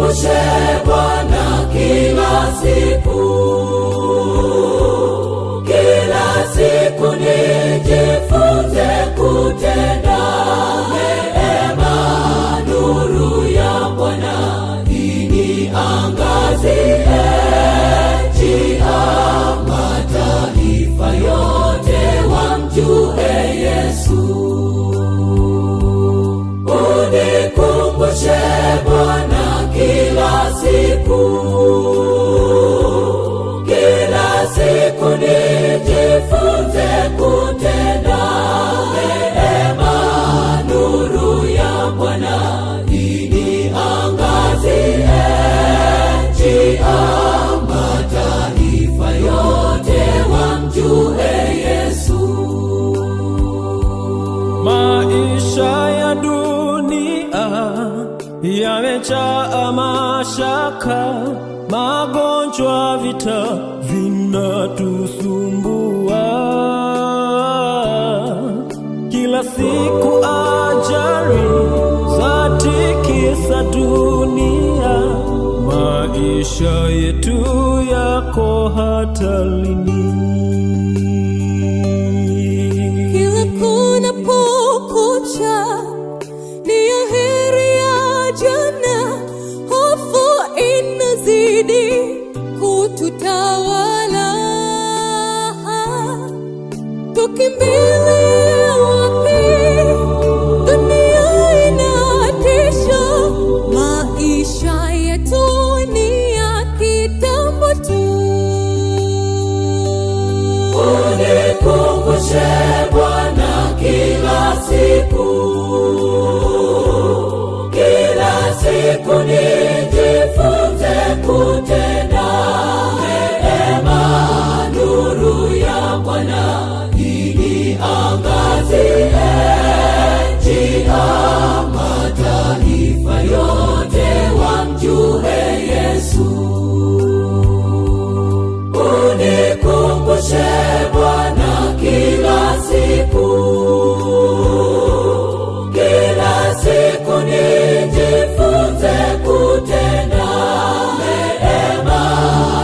Unikumbushe Bwana kila siku, nijifunze kutenda neema. Nuru ya Bwana iniangazie njia, mataifa yote wamjue Yesu. Unikumbushe Bwana kila siku, nijifunze kutenda neema. Nuru ya Bwana iniangazie njia, mataifa yote wamjue Yesu. Maisha ya dunia yamejaa mashaka, magonjwa, vita vinatusumbua. Kila siku ajali zatikisa dunia, maisha yetu yako hatarini. Kila kunapokucha ni heri ya jana, hofu inazidi kututawala. Tukimbilie wapi? Dunia inatisha, maisha yetu ni ya kitambo tu. Unikumbushe Bwana kila siku, nijifunze kutenda neema. Nuru ya Bwana iniangazie njia, mataifa yote wamjue Yesu. Unikumbushe Bwana kila siku, nijifunze kutenda neema.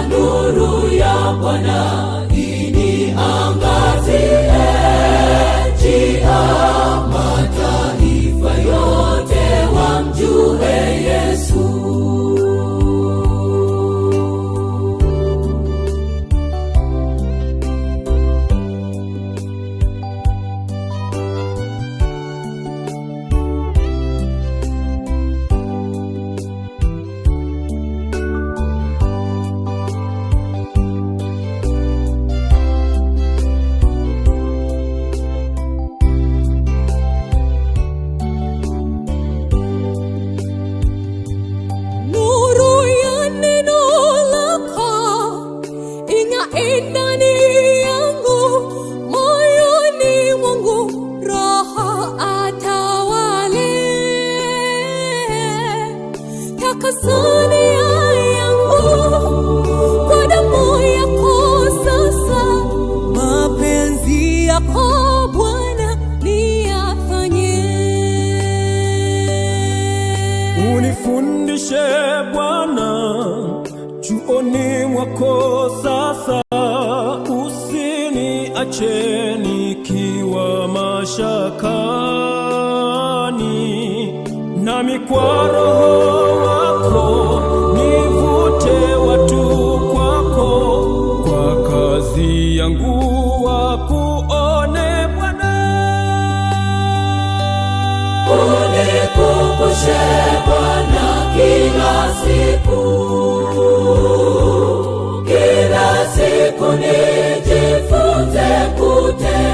Nuru ya Bwana iniangazie njia, mataifa yote wamjue Yesu. Ndani yangu, moyoni mwangu, Roho atawale. Takasa nia yangu kwa damu yako sasa, mapenzi yako Bwana niyafanye. Unifundishe Bwana chuoni mwako sasa, usiniache nikiwa mashakani, nami kwa Roho wako nivute watu kwako, kwa kazi yangu wakuone Bwana. Unikumbushe Bwana kila siku, nijifunze kutenda